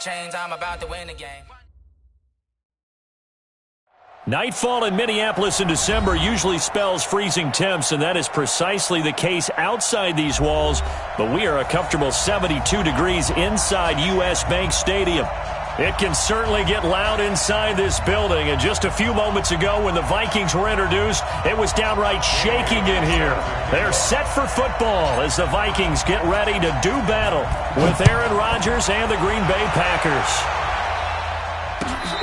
I'm about to win the game. Nightfall in Minneapolis in December usually spells freezing temps, and that is precisely the case outside these walls. But we are a comfortable 72 degrees inside U.S. Bank Stadium. It can certainly get loud inside this building. And just a few moments ago when the Vikings were introduced, it was downright shaking in here. They're set for football as the Vikings get ready to do battle with Aaron Rodgers and the Green Bay Packers.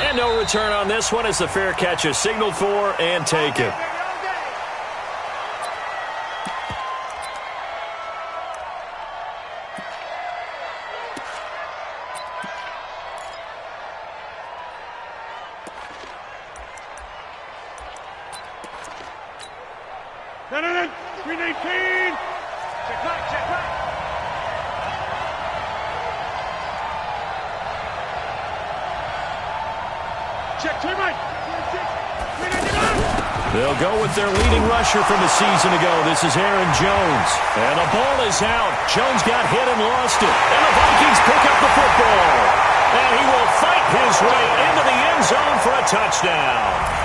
And no return on this one as the fair catch is signaled for and taken. Green 18. Check back. Check teammate. They'll go with their leading rusher from a season ago. This is Aaron Jones. And the ball is out. Jones got hit and lost it. And the Vikings pick up the football. And he will fight his way into the end zone for a touchdown.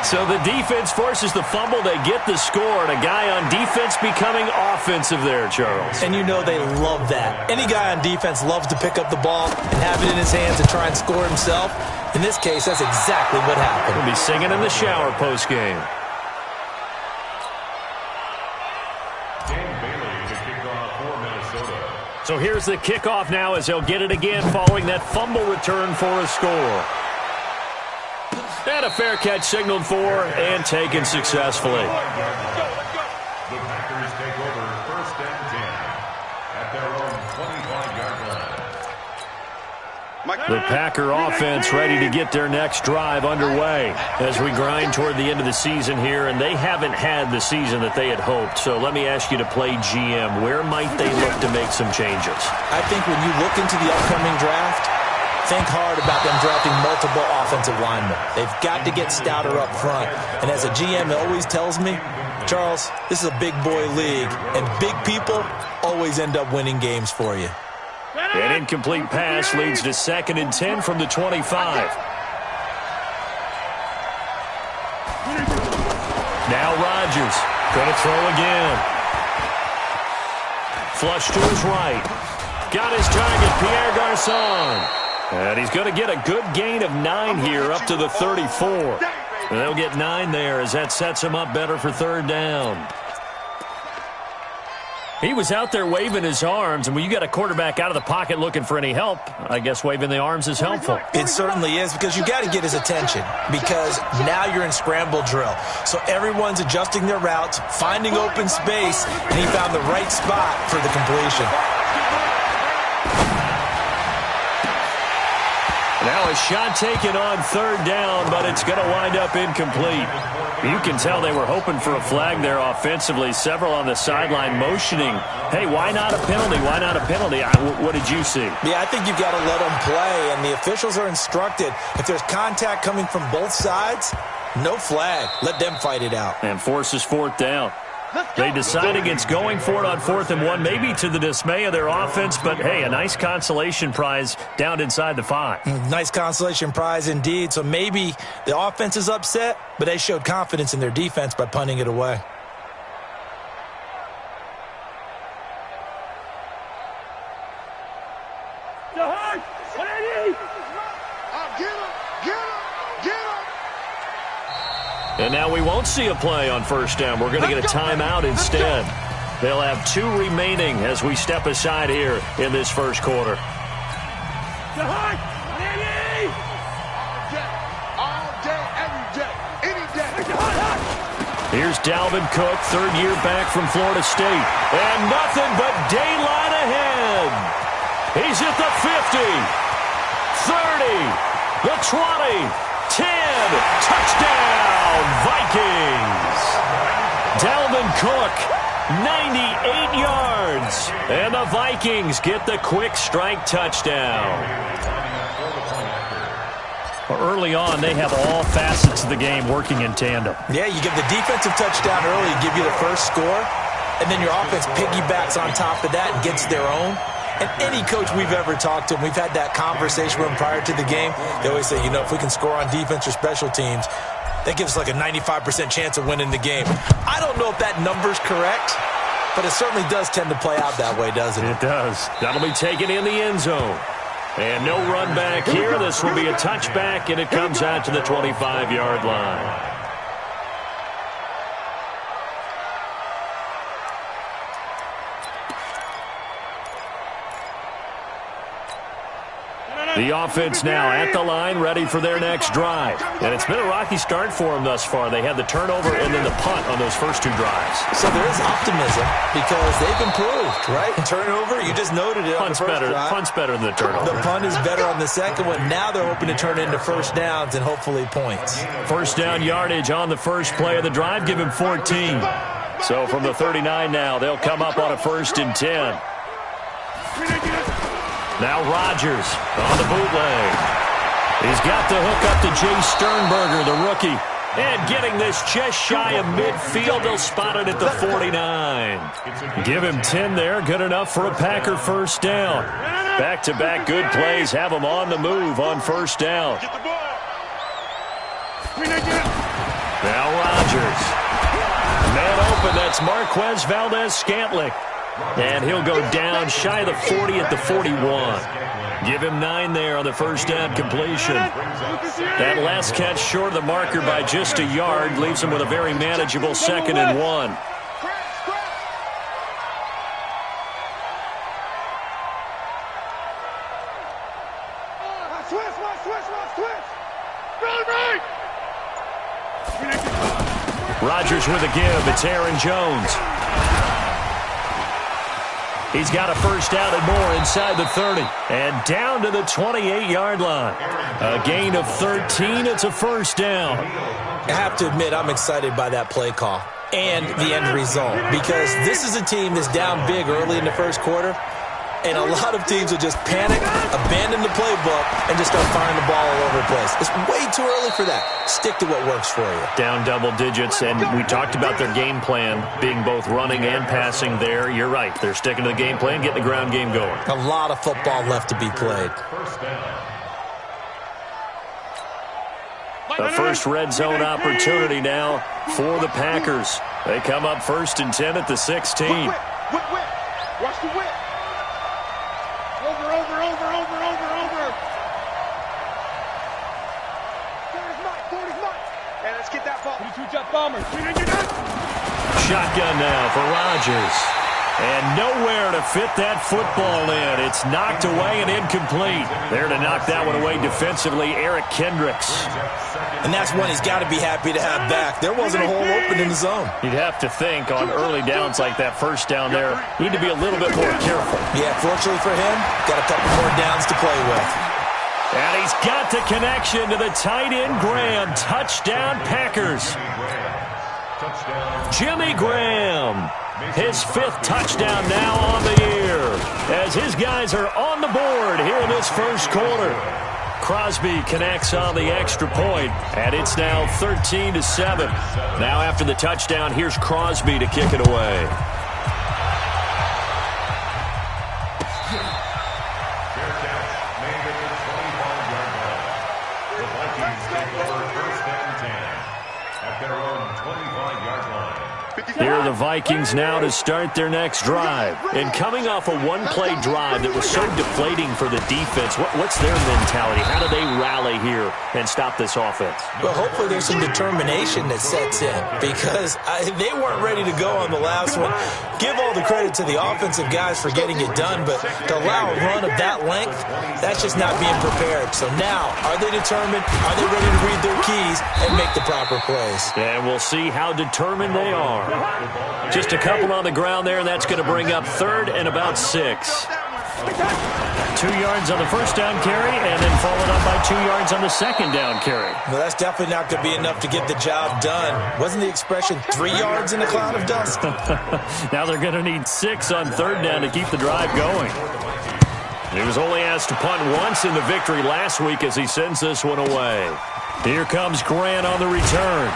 So the defense forces the fumble. They get the score, and a guy on defense becoming offensive there, Charles. And you know they love that. Any guy on defense loves to pick up the ball and have it in his hands and try and score himself. In this case, that's exactly what happened. He'll be singing in the shower post-game. So here's the kickoff now as they'll get it again following that fumble return for a score. And a fair catch signaled for and taken successfully. The Packers take over 1st and 10 at their own 25-yard line. The Packer offense ready to get their next drive underway as we grind toward the end of the season here, and they haven't had the season that they had hoped. So let me ask you to play GM. Where might they look to make some changes? I think when you look into the upcoming draft, think hard about them drafting multiple offensive linemen. They've got to get stouter up front. And as a GM always tells me, Charles, this is a big boy league, and big people always end up winning games for you. An incomplete pass leads to 2nd and 10 from the 25. Now Rodgers going to throw again. Flush to his right. Got his target, Pierre Garçon. And he's going to get a good gain of 9 here up to the 34. And they'll get 9 there as that sets him up better for 3rd down. He was out there waving his arms, and when you got a quarterback out of the pocket looking for any help, I guess waving the arms is helpful. It certainly is, because you got to get his attention, because now you're in scramble drill. So everyone's adjusting their routes, finding open space, and he found the right spot for the completion. Now a shot taken on 3rd down, but it's going to wind up incomplete. You can tell they were hoping for a flag there offensively. Several on the sideline motioning, hey, why not a penalty? Why not a penalty? What did you see? Yeah, I think you've got to let them play, and the officials are instructed. If there's contact coming from both sides, no flag. Let them fight it out. And forces 4th down. They decide against going for it on 4th and 1, maybe to the dismay of their offense, but, hey, a nice consolation prize down inside the 5. Nice consolation prize indeed. So maybe the offense is upset, but they showed confidence in their defense by punting it away. And now we won't see a play on 1st down. We're going to get a timeout instead. They'll have 2 remaining as we step aside here in this 1st quarter. Here's Dalvin Cook, 3rd year back from Florida State. And nothing but daylight ahead. He's at the 50, 30, the 20, 10, touchdown, Vikings. Dalvin Cook, 98 yards. And the Vikings get the quick strike touchdown. Early on, they have all facets of the game working in tandem. Yeah, you give the defensive touchdown early, give you the first score, and then your offense piggybacks on top of that and gets their own. And any coach we've ever talked to, and we've had that conversation with them prior to the game, they always say, if we can score on defense or special teams, that gives us like a 95% chance of winning the game. I don't know if that number's correct, but it certainly does tend to play out that way, doesn't it? It does. That'll be taken in the end zone. And no run back here. This will be a touchback, and it comes out to the 25-yard line. The offense now at the line, ready for their next drive. And it's been a rocky start for them thus far. They had the turnover and then the punt on those first two drives. So there is optimism because they've improved, right? Turnover, you just noted it on the first drive. Punt's better than the turnover. The punt is better on the second one. Now they're hoping to turn into first downs and hopefully points. First down yardage on the first play of the drive. Give him 14. So from the 39 now, they'll come up on a 1st and 10. Now Rodgers on the bootleg. He's got the hook up to Jay Sternberger, the rookie. And getting this just shy of midfield, they'll spot it at the 49. Give him 10 there, good enough for a Packer first down. Back-to-back good plays have them on the move on first down. Now Rodgers. Man open, that's Marquez Valdez-Scantling. And he'll go down shy of the 40 at the 41. Give him 9 there on the first down completion. That last catch short of the marker by just a yard leaves him with a very manageable 2nd and 1. Rodgers with a give. It's Aaron Jones. He's got a first down and more inside the 30. And down to the 28-yard line. A gain of 13. It's a first down. I have to admit, I'm excited by that play call and the end result because this is a team that's down big early in the first quarter. And a lot of teams will just panic, abandon the playbook, and just start firing the ball all over the place. It's way too early for that. Stick to what works for you. Down double digits, and we talked about their game plan being both running and passing there. You're right. They're sticking to the game plan, getting the ground game going. A lot of football left to be played. A first red zone opportunity now for the Packers. They come up 1st and 10 at the 16. Whip. Watch the whip. Over. 40's Mike. And let's get that ball. 22 jump bomber. Shotgun now for Rodgers. And nowhere to fit that football in. It's knocked away and incomplete. There to knock that one away defensively, Eric Kendricks. And that's one he's got to be happy to have back. There wasn't a hole open in the zone. You'd have to think on early downs like that first down there, need to be a little bit more careful. Yeah, fortunately for him, got a couple more downs to play with. And he's got the connection to the tight end, Graham. Touchdown, Packers. Jimmy Graham. His 5th touchdown now on the year as his guys are on the board here in this first quarter. Crosby connects on the extra point, and it's now 13-7. Now after the touchdown, here's Crosby to kick it away. Here are the Vikings now to start their next drive. And coming off a one-play drive that was so deflating for the defense, what's their mentality? How do they rally here and stop this offense? Well, hopefully there's some determination that sets in because they weren't ready to go on the last one. Give all the credit to the offensive guys for getting it done, but to allow a run of that length, that's just not being prepared. So now, are they determined? Are they ready to read their keys and make the proper plays? And we'll see how determined they are. Just a couple on the ground there, and that's going to bring up 3rd and about 6. 2 yards on the first down carry, and then followed up by 2 yards on the second down carry. Well, that's definitely not going to be enough to get the job done. Wasn't the expression 3 yards in a cloud of dust? Now they're going to need 6 on 3rd down to keep the drive going. He was only asked to punt once in the victory last week as he sends this one away. Here comes Grant on the return.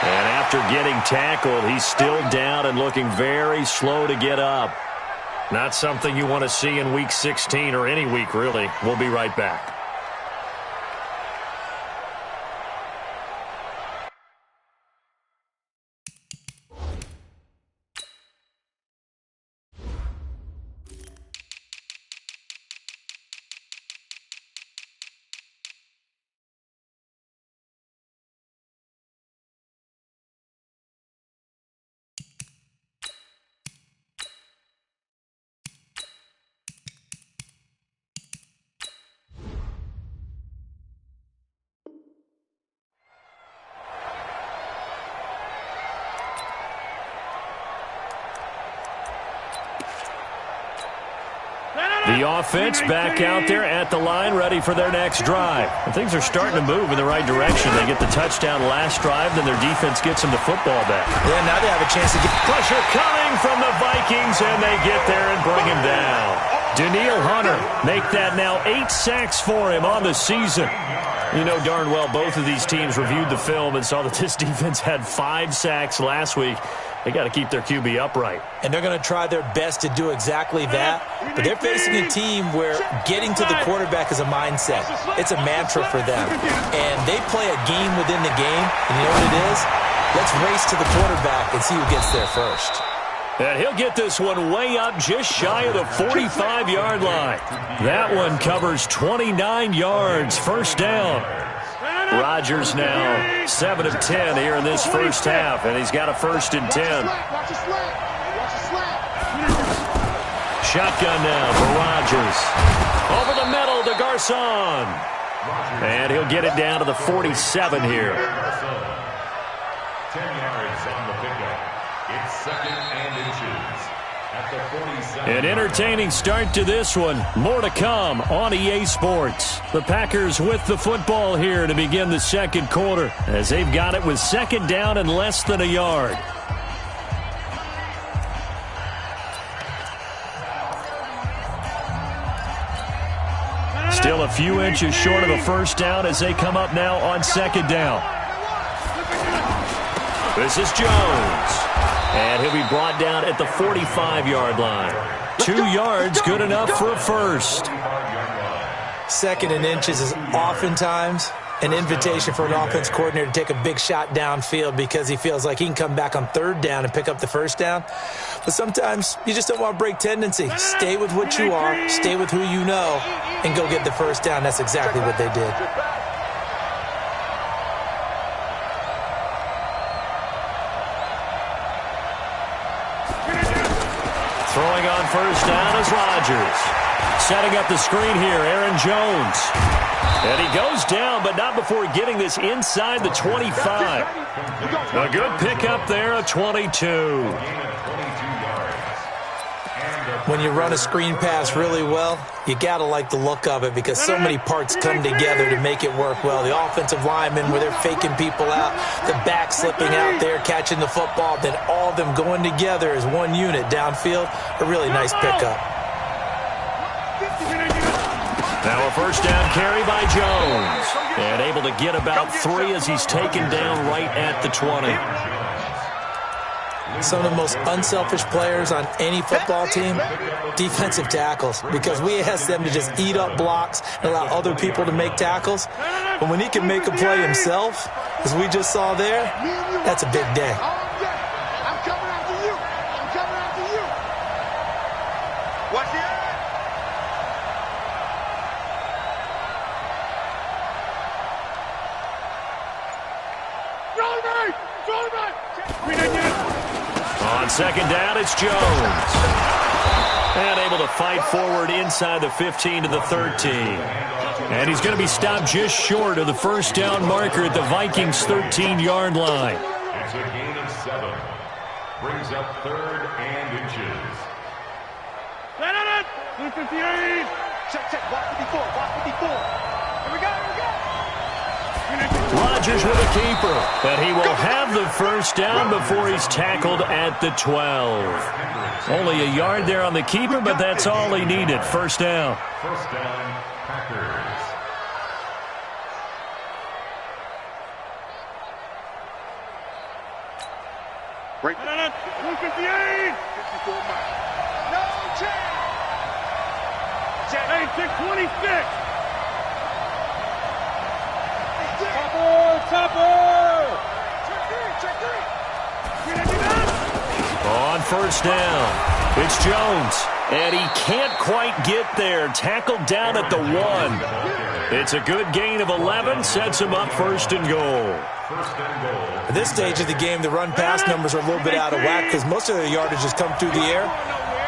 And after getting tackled, he's still down and looking very slow to get up. Not something you want to see in Week 16 or any week, really. We'll be right back. The offense back out there at the line, ready for their next drive. And things are starting to move in the right direction. They get the touchdown last drive, then their defense gets them the football back. Yeah, now they have a chance to get pressure coming from the Vikings, and they get there and bring him down. Danielle Hunter make that now 8 sacks for him on the season. You know darn well both of these teams reviewed the film and saw that this defense had 5 sacks last week. They got to keep their QB upright. And they're going to try their best to do exactly that. But they're facing a team where getting to the quarterback is a mindset. It's a mantra for them. And they play a game within the game. And you know what it is? Let's race to the quarterback and see who gets there first. And he'll get this one way up just shy of the 45-yard line. That one covers 29 yards. First down. Rodgers now 7 of 10 here in this first half, and he's got a 1st and 10. Shotgun now for Rodgers. Over the middle to Garcon. And he'll get it down to the 47 here. 10 yards on the pickup. It's 2nd and inches at the 47. An entertaining start to this one. More to come on EA Sports. The Packers with the football here to begin the second quarter, as they've got it with 2nd down and less than a yard. Still a few inches short of a first down as they come up now on 2nd down. This is Jones. And he'll be brought down at the 45-yard line. 2 yards, good enough for a first. 2nd and inches is oftentimes an invitation for an offense coordinator to take a big shot downfield because he feels like he can come back on 3rd down and pick up the first down. But sometimes you just don't want to break tendency. Stay with what you are, stay with who you know, and go get the first down. That's exactly what they did. Throwing on first down is Rodgers. Setting up the screen here, Aaron Jones. And he goes down, but not before getting this inside the 25. A good pickup there, a 22. When you run a screen pass really well, you got to like the look of it because so many parts come together to make it work well. The offensive linemen, where they're faking people out, the back slipping out there, catching the football, then all of them going together as one unit downfield. A really nice pickup. Now a first down carry by Jones. And able to get about 3 as he's taken down right at the 20. Some of the most unselfish players on any football team, defensive tackles, because we ask them to just eat up blocks and allow other people to make tackles. But when he can make a play himself, as we just saw there, that's a big day. I'm coming after you. I'm coming after you. Watch it. On 2nd down, it's Jones. And able to fight forward inside the 15 to the 13. And he's going to be stopped just short of the first down marker at the Vikings' 13-yard line. It's a gain of 7. Brings up 3rd and inches. Set it! 258! Check. Watch 54. Watch 54. Here we go. Rodgers with a keeper, but he will have the first down before he's tackled at the 12. Only a yard there on the keeper, but that's all he needed. First down. First down, Packers. Break. 258! 54 miles. No Hey, 626. Topper. On first down, it's Jones. And he can't quite get there. Tackled down at the 1. It's a good gain of 11. Sets him up first and goal. At this stage of the game, the run-pass numbers are a little bit out of whack because most of their yardage has come through the air.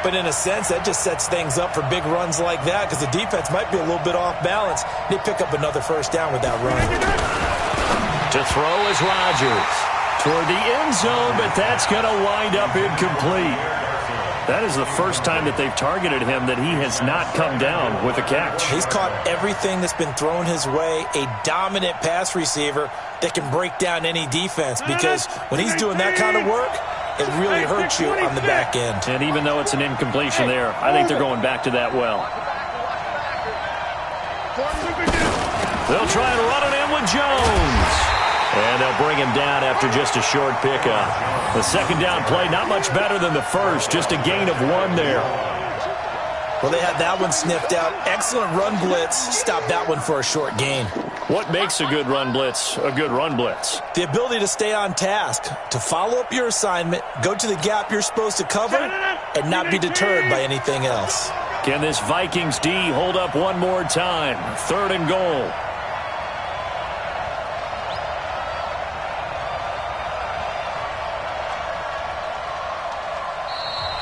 But in a sense, that just sets things up for big runs like that because the defense might be a little bit off balance. They pick up another first down with that run. To throw is Rodgers. Toward the end zone, but that's going to wind up incomplete. That is the first time that they've targeted him that he has not come down with a catch. He's caught everything that's been thrown his way. A dominant pass receiver that can break down any defense because when he's doing that kind of work, it really hurts you on the back end. And even though it's an incompletion there, I think they're going back to that well. They'll try and run it in with Jones. And they'll bring him down after just a short pickup. The second down play, not much better than the first. Just a gain of 1 there. Well, they had that one sniffed out. Excellent run blitz. Stopped that one for a short gain. What makes a good run blitz a good run blitz? The ability to stay on task, to follow up your assignment, go to the gap you're supposed to cover, and not be deterred by anything else. Can this Vikings D hold up one more time? 3rd and goal.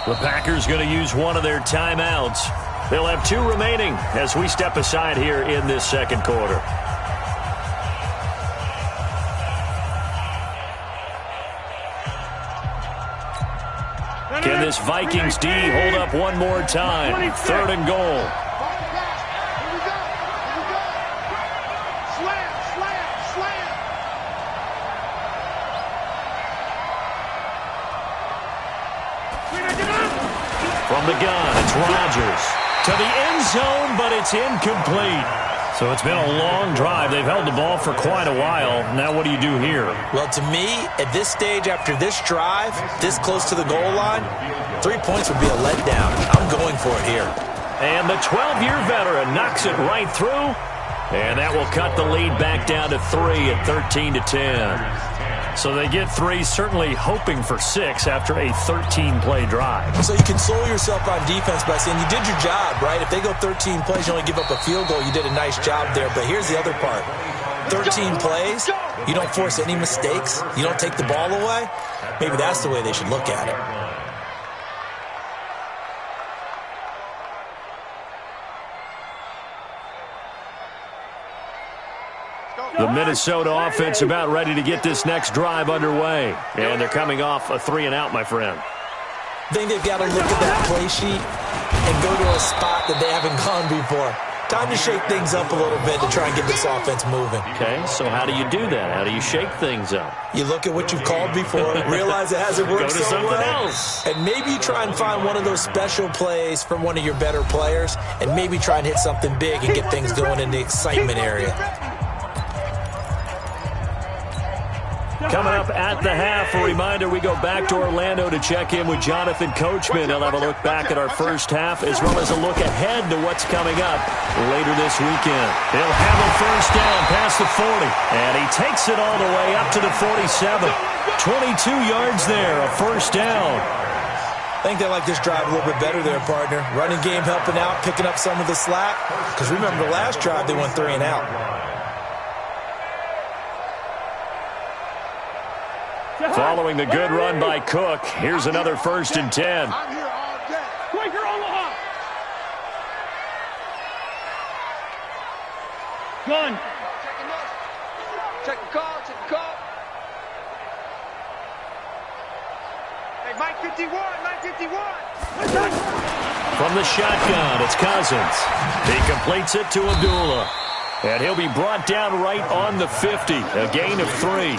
The Packers going to use one of their timeouts. They'll have 2 remaining as we step aside here in this second quarter. Can this Vikings D hold up one more time? 3rd and goal. From the gun, it's Rodgers. To the end zone, but it's incomplete. So it's been a long drive. They've held the ball for quite a while. Now what do you do here? Well, to me, at this stage, after this drive, this close to the goal line, 3 points would be a letdown. I'm going for it here. And the 12-year veteran knocks it right through. And that will cut the lead back down to 3 at 13-10. So they get 3, certainly hoping for 6 after a 13-play drive. So you console yourself on defense by saying you did your job, right? If they go 13 plays, you only give up a field goal, you did a nice job there. But here's the other part. 13 plays, you don't force any mistakes, you don't take the ball away. Maybe that's the way they should look at it. The Minnesota offense about ready to get this next drive underway. And they're coming off a 3-and-out, my friend. I think they've got to look at that play sheet and go to a spot that they haven't gone before. Time to shake things up a little bit to try and get this offense moving. Okay, so how do you do that? How do you shake things up? You look at what you've called before, realize it hasn't worked so well. Go to something else. And maybe you try and find one of those special plays from one of your better players, and maybe try and hit something big and get things going in the excitement area. Coming up at the half, a reminder, we go back to Orlando to check in with Jonathan Coachman. He'll have a look back at our first half as well as a look ahead to what's coming up later this weekend. He'll have a first down past the 40, and he takes it all the way up to the 47. 22 yards there, a first down. I think they like this drive a little bit better there, partner. Running game helping out, picking up some of the slack. Because remember, the last drive they went 3-and-out. Following the good run by Cook, here's another 1st and 10. I'm here all day. Quaker Omaha. Gun. Check the call. Check the call. Hey, Mike 51. Mike 51. From the shotgun, it's Cousins. He completes it to Abdullah. And he'll be brought down right on the 50. A gain of 3.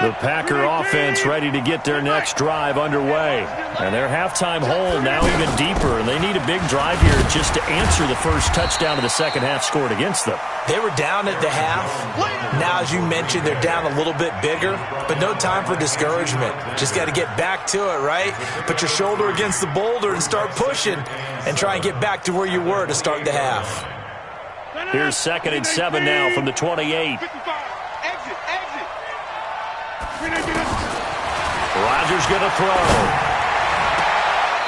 The Packer offense ready to get their next drive underway. And their halftime hole now even deeper. And they need a big drive here just to answer the first touchdown of the second half scored against them. They were down at the half. Now, as you mentioned, they're down a little bit bigger. But no time for discouragement. Just got to get back to it, right? Put your shoulder against the boulder and start pushing. And try and get back to where you were to start the half. Here's 2nd and 7 now from the 28. Rodgers going to throw.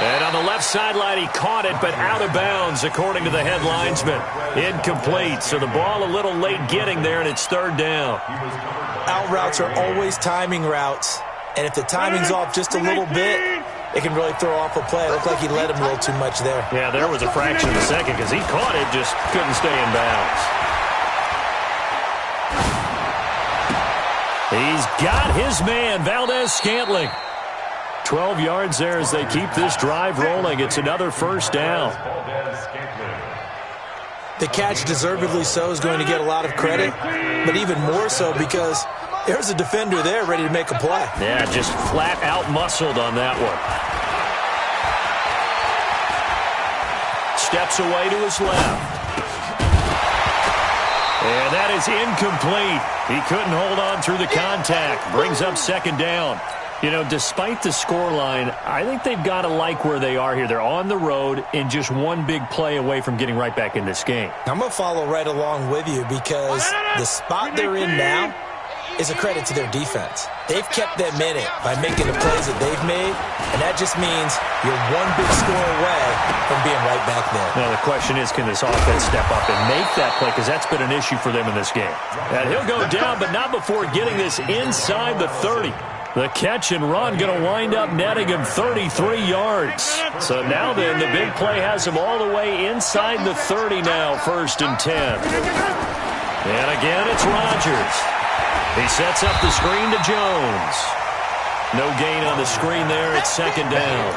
And on the left sideline, he caught it, but out of bounds, according to the head linesman. Incomplete, so the ball a little late getting there, and it's 3rd down. Out routes are always timing routes, and if the timing's off just a little bit, it can really throw off a play. It looked like he let him a little too much there. Yeah, there was a fraction of a second because he caught it, just couldn't stay in bounds. He's got his man, Valdez-Scantling. 12 yards there as they keep this drive rolling. It's another 1st down. The catch, deservedly so, is going to get a lot of credit, but even more so because there's a defender there ready to make a play. Yeah, just flat out muscled on that one. Steps away to his left. And that is incomplete. He couldn't hold on through the contact. Brings up 2nd down. You know, despite the scoreline, I think they've got to like where they are here. They're on the road and just one big play away from getting right back in this game. I'm going to follow right along with you because the spot they're in now is a credit to their defense. They've kept them in it by making the plays that they've made, and that just means you're one big score away from being right back there. Now, the question is, can this offense step up and make that play? Because that's been an issue for them in this game. And he'll go down, but not before getting this inside the 30. The catch and run going to wind up netting him 33 yards. So now then, the big play has him all the way inside the 30 now, 1st and 10. And again, it's Rodgers. He sets up the screen to Jones. No gain on the screen there. It's 2nd down.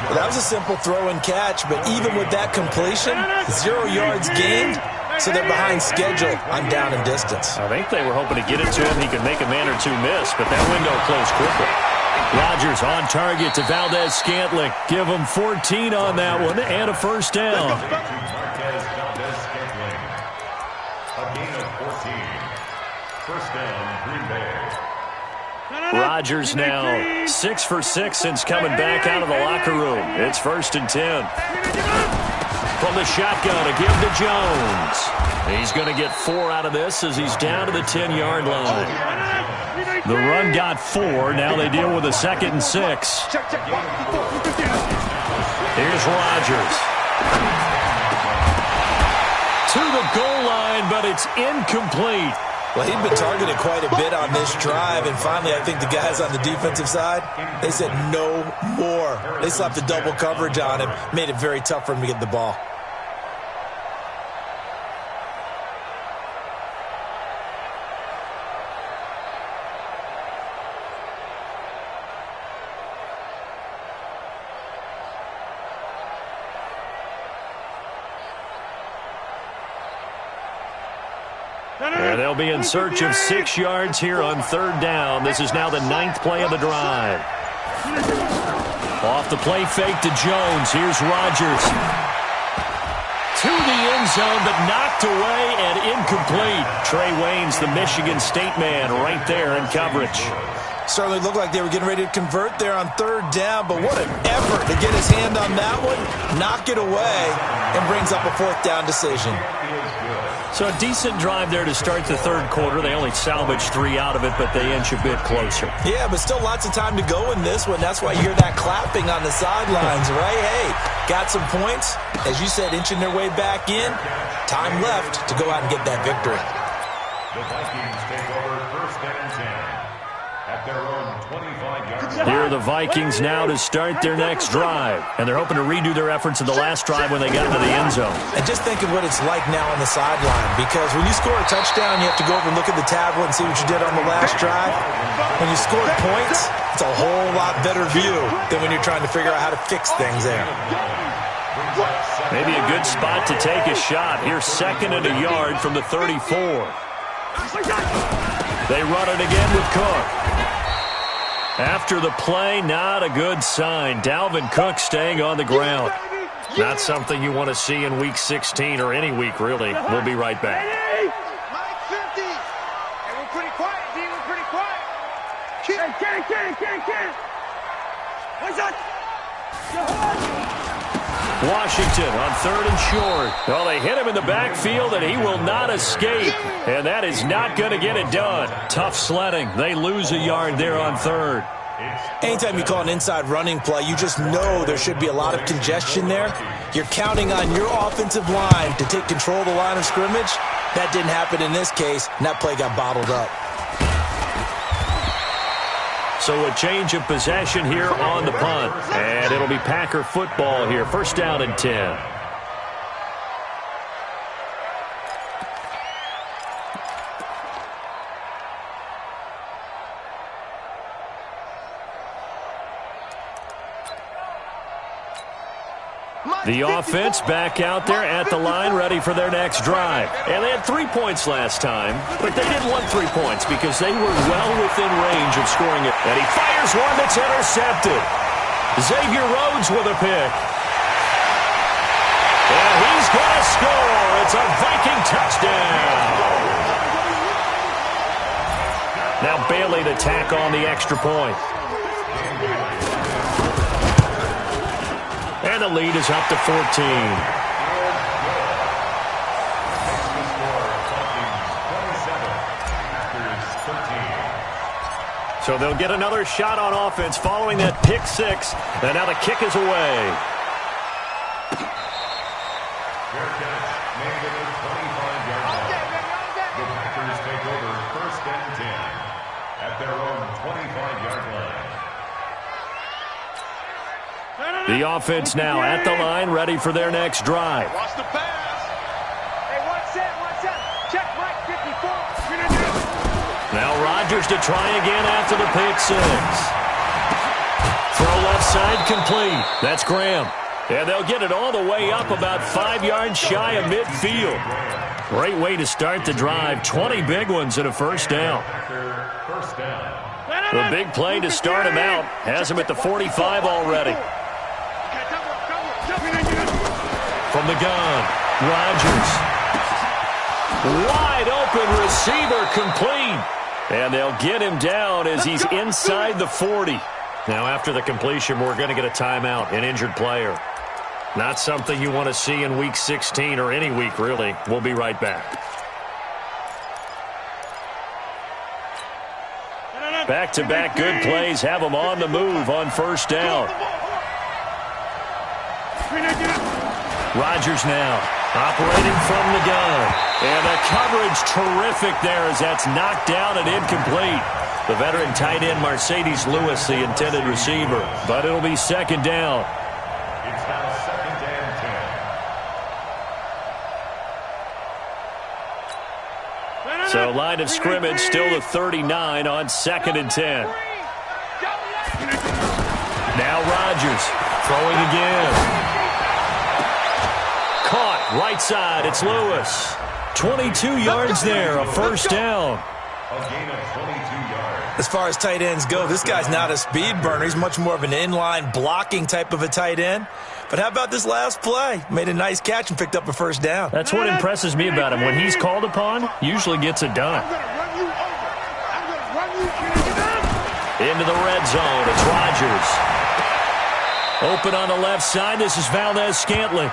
Well, that was a simple throw and catch, but even with that completion, 0 yards gained. So they're behind schedule on down and distance. I think they were hoping to get it to him. He could make a man or two miss, but that window closed quickly. Rodgers on target to Valdez-Scantling. Give him 14 on that one and a 1st down. A gain of 14. 1st down, Green Bay. Rodgers now 6 for 6 since coming back out of the locker room. It's 1st and 10. From the shotgun, a give to Jones. He's going to get 4 out of this as he's down to the 10-yard line. The run got 4. Now they deal with a 2nd and 6. Here's Rodgers. To the goal line, but it's incomplete. Well, he'd been targeted quite a bit on this drive, and finally I think the guys on the defensive side, they said no more. They slapped the double coverage on him, made it very tough for him to get the ball. And they'll be in search of 6 yards here on 3rd down. This is now the 9th play of the drive. Off the play fake to Jones. Here's Rodgers. To the end zone, but knocked away and incomplete. Trey Waynes, the Michigan State man, right there in coverage. Certainly looked like they were getting ready to convert there on 3rd down, but what an effort to get his hand on that one, knock it away, and brings up a 4th down decision. So a decent drive there to start the 3rd quarter. They only salvaged 3 out of it, but they inch a bit closer. Yeah, but still lots of time to go in this one. That's why you hear that clapping on the sidelines, right? Hey, got some points. As you said, inching their way back in. Time left to go out and get that victory. The Vikings take over 1st and 10 at their own 25-yard line. Here are the Vikings now to start their next drive. And they're hoping to redo their efforts in the last drive when they got into the end zone. And just think of what it's like now on the sideline, because when you score a touchdown, you have to go over and look at the tablet and see what you did on the last drive. When you scored points, it's a whole lot better view than when you're trying to figure out how to fix things there. Maybe a good spot to take a shot. Here's 2nd and a yard from the 34. They run it again with Cook. After the play, not a good sign. Dalvin Cook staying on the ground. Not something you want to see in Week 16 or any week, really. We'll be right back. Mike 50. Hey, we're pretty quiet, D. We're pretty quiet. Can't. What's that? Washington on 3rd and short. Well, they hit him in the backfield, and he will not escape. And that is not going to get it done. Tough sledding. They lose a yard there on 3rd. Anytime you call an inside running play, you just know there should be a lot of congestion there. You're counting on your offensive line to take control of the line of scrimmage. That didn't happen in this case, and that play got bottled up. So a change of possession here on the punt. And it'll be Packer football here. 1st down and 10. The offense back out there at the line, ready for their next drive. And they had 3 points last time, but they didn't want 3 points because they were well within range of scoring it. And he fires one that's intercepted. Xavier Rhodes with a pick. And he's going to score. It's a Viking touchdown. Now Bailey to tack on the extra point. And the lead is up to 14. So they'll get another shot on offense following that pick 6. And now the kick is away. Fair catch made at the 25-yard line. The Packers take over 1st and 10 at their own 25-yard line. The offense now at the line, ready for their next drive. Watch the pass. Hey, watch that. Check Mike 54. Now Rodgers to try again after the pick 6. Throw left side complete. That's Graham. And they'll get it all the way up about 5 yards shy of midfield. Great way to start the drive. 20 big ones and a 1st down. First down. The big play to start him out has him at the 45 already. From the gun, Rodgers. Wide open receiver complete. And they'll get him down as he's inside the 40. Now after the completion, we're going to get a timeout, an injured player. Not something you want to see in Week 16 or any week, really. We'll be right back. Back-to-back good plays have them on the move on 1st down. Rodgers now operating from the gun. And the coverage terrific there as that's knocked down and incomplete. The veteran tight end Mercedes Lewis, the intended receiver. But it'll be 2nd down. It's now 2nd and 10. So line of scrimmage still the 39 on 2nd and 10. Now Rodgers throwing again. Caught right side. It's Lewis. 22 yards there, a 1st down. A gain of 22 yards. As far as tight ends go, this guy's not a speed burner. He's much more of an inline blocking type of a tight end. But how about this last play? Made a nice catch and picked up a 1st down. That's what impresses me about him. When he's called upon, usually gets it done. Into the red zone. It's Rodgers. Open on the left side. This is Valdez-Scantling.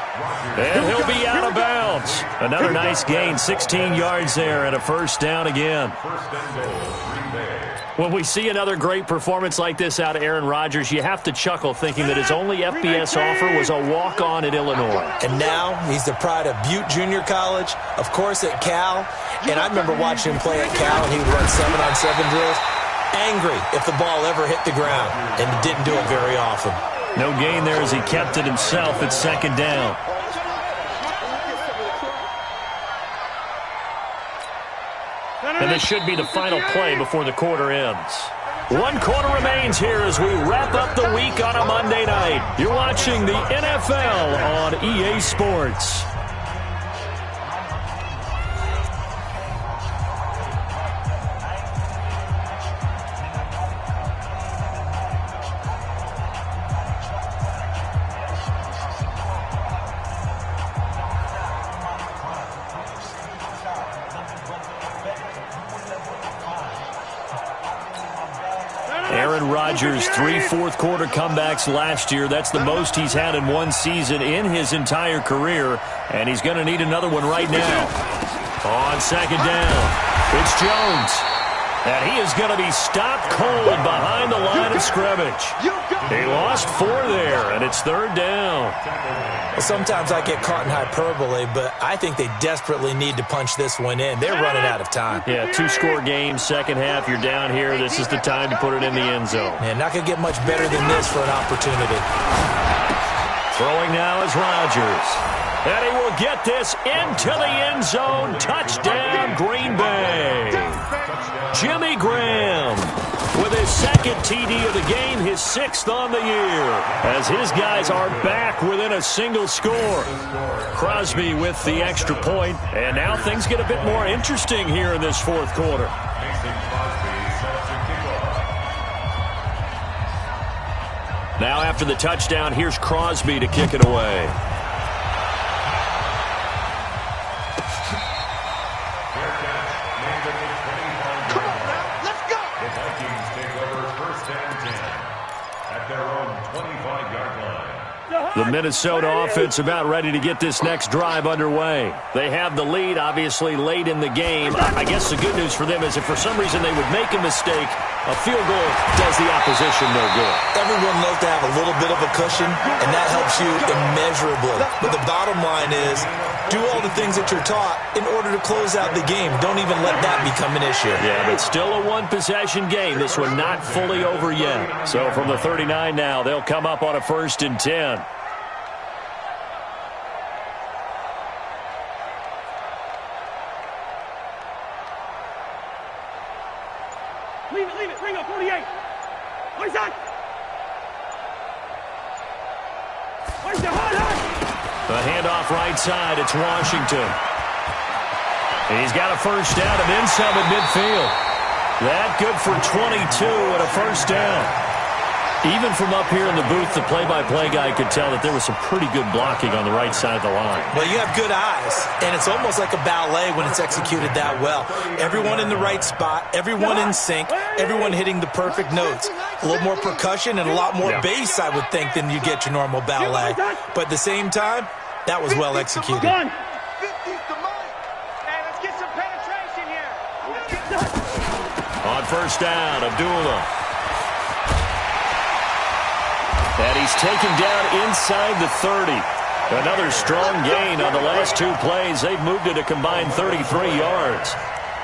And he'll be out of bounds. Another nice gain. 16 yards there and a 1st down again. First and goal, Green Bay. When we see another great performance like this out of Aaron Rodgers, you have to chuckle thinking that his only FBS offer was a walk-on at Illinois. And now he's the pride of Butte Junior College, of course at Cal. And I remember watching him play at Cal, and he would run 7-on-7 drills. Angry if the ball ever hit the ground, and didn't do it very often. No gain there as he kept it himself at 2nd down. And this should be the final play before the quarter ends. 1 quarter remains here as we wrap up the week on a Monday night. You're watching the NFL on EA Sports. Aaron Rodgers, 3 fourth-quarter comebacks last year. That's the most he's had in one season in his entire career, and he's going to need another one right now. On second down, it's Jones. And he is going to be stopped cold behind the line of scrimmage. He lost 4 there, and it's third down. Well, sometimes I get caught in hyperbole, but I think they desperately need to punch this one in. They're running out of time. Yeah, 2-score game, second half. You're down here. This is the time to put it in the end zone. Man, not going to get much better than this for an opportunity. Throwing now is Rodgers. And he will get this into the end zone. Touchdown, Green Bay. Jimmy Graham with his second TD of the game, his 6th on the year, as his guys are back within a single score. Crosby with the extra point, and now things get a bit more interesting here in this fourth quarter. Now after the touchdown, here's Crosby to kick it away. The Minnesota offense about ready to get this next drive underway. They have the lead, obviously, late in the game. I guess the good news for them is if for some reason they would make a mistake, a field goal does the opposition no good. Everyone loves to have a little bit of a cushion, and that helps you immeasurably. But the bottom line is, do all the things that you're taught in order to close out the game. Don't even let that become an issue. Yeah, but still a one-possession game. This one not fully over yet. So from the 39 now, they'll come up on a 1st and 10. Leave it, bring up 48. What is that? What is that? The handoff right side, it's Washington. He's got a first down and then some at midfield. That good for 22 and a first down. Even from up here in the booth, the play-by-play guy could tell that there was some pretty good blocking on the right side of the line. Well, you have good eyes, and it's almost like a ballet when it's executed that well. Everyone in the right spot, everyone in sync, everyone hitting the perfect notes. A little more percussion and a lot more bass, I would think, than you get your normal ballet. But at the same time, that was well executed. On first down, Abdullah. And he's taken down inside the 30. Another strong gain on the last 2 plays. They've moved it a combined 33 yards.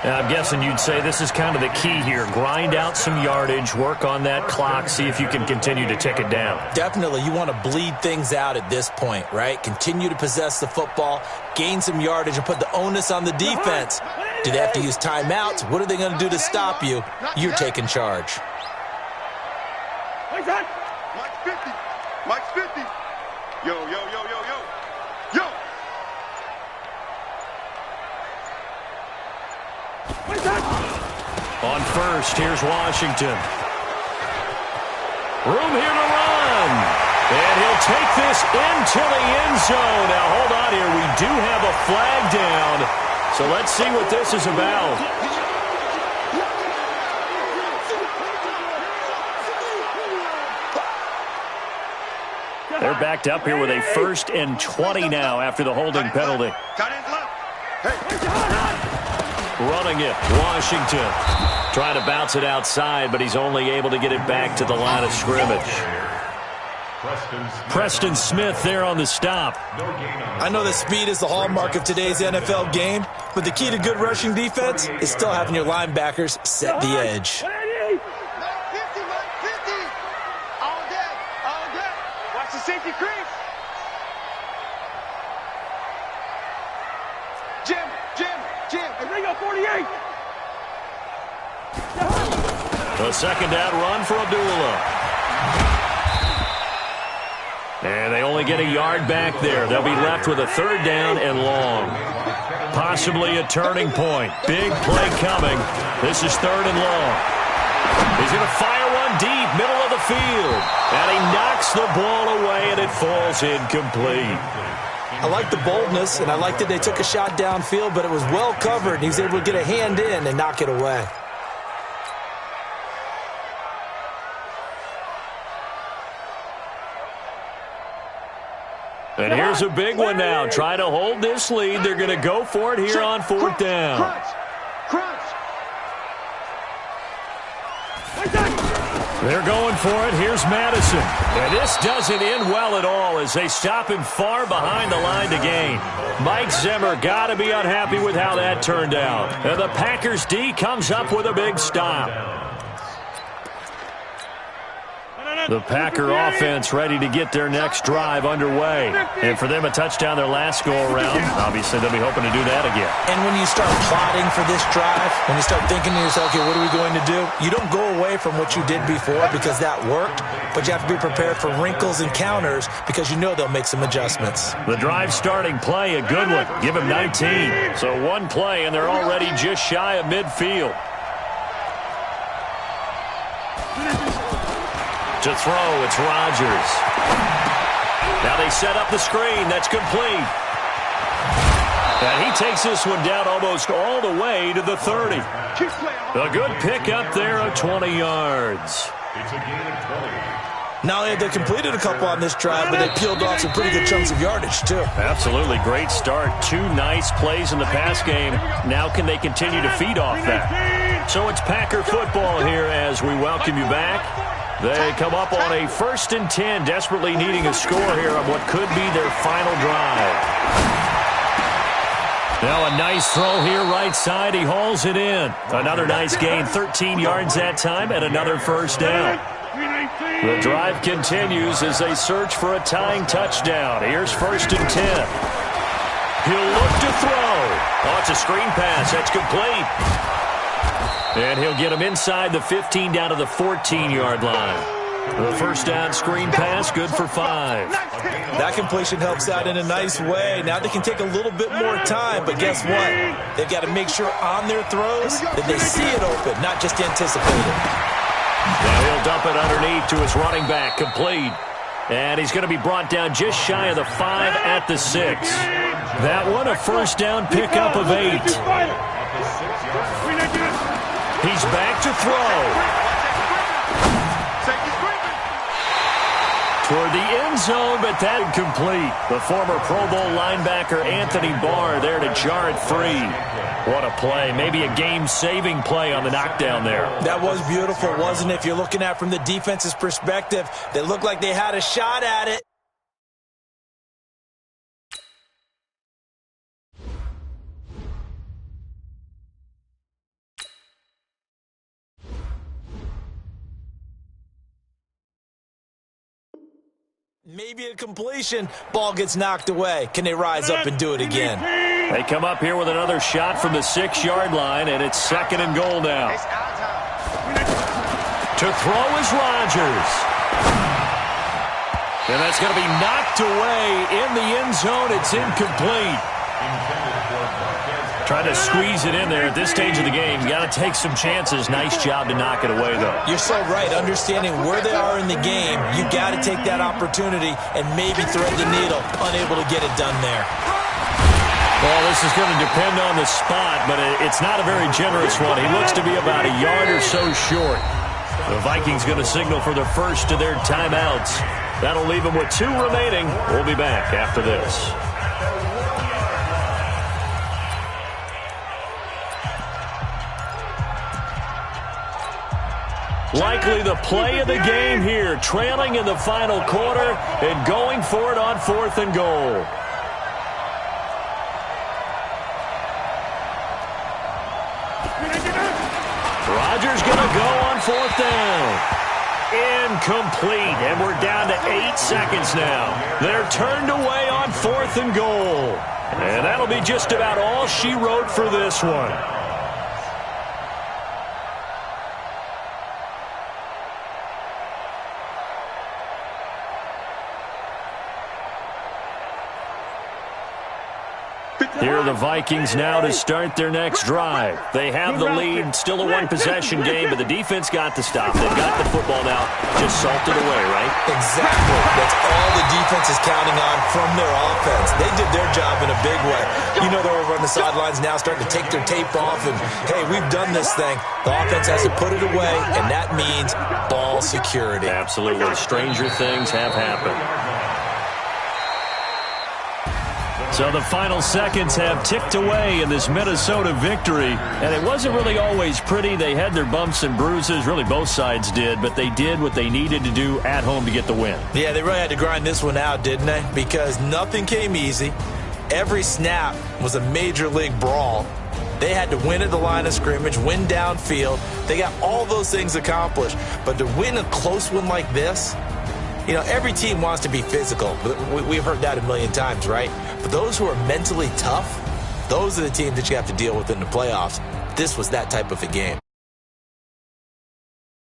Now, I'm guessing you'd say this is kind of the key here. Grind out some yardage, work on that clock, see if you can continue to tick it down. Definitely. You want to bleed things out at this point, right? Continue to possess the football, gain some yardage, and put the onus on the defense. Do they have to use timeouts? What are they going to do to stop you? You're taking charge. Mike's 50. Yo. On first, here's Washington. Room here to run. And he'll take this into the end zone. Now, hold on here. We do have a flag down. So let's see what this is about. They're backed up here with a 1st and 20 now after the holding penalty. Running it, Washington. Trying to bounce it outside, but he's only able to get it back to the line of scrimmage. Preston Smith there on the stop. I know that speed is the hallmark of today's NFL game, but the key to good rushing defense is still having your linebackers set the edge. Safety creep. Jim. And bring up 48. The second down run for Abdullah. And they only get a yard back there. They'll be left with a 3rd down and long. Possibly a turning point. Big play coming. This is 3rd and long. He's going to fire one deep, middle of the field. And he knocks the ball away, and it falls incomplete. I like the boldness, and I like that they took a shot downfield, but it was well covered, and he was able to get a hand in and knock it away. And here's a big one now. Try to hold this lead. They're going to go for it here on fourth down. Crunch. They're going for it. Here's Madison. And this doesn't end well at all as they stop him far behind the line to gain. Mike Zimmer got to be unhappy with how that turned out. And the Packers D comes up with a big stop. The Packer offense ready to get their next drive underway. And for them, a touchdown their last go-around. Obviously, they'll be hoping to do that again. And when you start plotting for this drive, when you start thinking to yourself, okay, what are we going to do? You don't go away from what you did before because that worked, but you have to be prepared for wrinkles and counters because you know they'll make some adjustments. The drive starting play, a good one. Give him 19. So one play, and they're already just shy of midfield. To throw, it's Rodgers. Now they set up the screen. That's complete. And he takes this one down almost all the way to the 30. A good pickup there of 20 yards. It's a gain of 20. Not only have they completed a couple on this drive, but they peeled off some pretty good chunks of yardage, too. Absolutely. Great start. 2 nice plays in the pass game. Now can they continue to feed off that? So it's Packer football here as we welcome you back. They come up on a 1st and 10, desperately needing a score here on what could be their final drive. Now a nice throw here right side. He hauls it in. Another nice gain, 13 yards that time, and another first down. The drive continues as they search for a tying touchdown. Here's 1st and 10. He'll look to throw. Oh, it's a screen pass. That's complete. And he'll get him inside the 15 down to the 14-yard line. The first down screen pass, good for 5. That completion helps out in a nice way. Now they can take a little bit more time, but guess what? They've got to make sure on their throws that they see it open, not just anticipate it. Now he'll dump it underneath to his running back, complete. And he's going to be brought down just shy of the 5 at the 6. That one, a first down pickup of 8. He's back to throw. Toward the end zone, but that incomplete. The former Pro Bowl linebacker Anthony Barr there to jar it free. What a play. Maybe a game-saving play on the knockdown there. That was beautiful, wasn't it? If you're looking at it from the defense's perspective, they looked like they had a shot at it. Maybe a completion. Ball gets knocked away. Can they rise up and do it again? They come up here with another shot from the 6-yard line, and it's 2nd and goal now. To throw is Rodgers. And that's going to be knocked away in the end zone. It's incomplete. Trying to squeeze it in there at this stage of the game. You got to take some chances. Nice job to knock it away, though. You're so right. Understanding where they are in the game, you got to take that opportunity and maybe thread the needle. Unable to get it done there. Well, this is going to depend on the spot, but it's not a very generous one. He looks to be about a yard or so short. The Vikings going to signal for the first of their timeouts. That'll leave them with 2 remaining. We'll be back after this. Likely the play of the game here, trailing in the final quarter and going for it on 4th and goal. Rodgers going to go on 4th down. Incomplete, and we're down to 8 seconds now. They're turned away on 4th and goal. And that'll be just about all she wrote for this one. Here are the Vikings now to start their next drive. They have the lead, still a 1-possession game, but the defense got the stop. They've got the football now, just salted away, right? Exactly. That's all the defense is counting on from their offense. They did their job in a big way. You know they're over on the sidelines now starting to take their tape off and, hey, we've done this thing. The offense has to put it away, and that means ball security. Absolutely. Stranger things have happened. So the final seconds have ticked away in this Minnesota victory. And it wasn't really always pretty. They had their bumps and bruises. Really, both sides did. But they did what they needed to do at home to get the win. Yeah, they really had to grind this one out, didn't they? Because nothing came easy. Every snap was a major league brawl. They had to win at the line of scrimmage, win downfield. They got all those things accomplished. But to win a close one like this, you know, every team wants to be physical. We've heard that a million times, right? But those who are mentally tough, those are the teams that you have to deal with in the playoffs. This was that type of a game.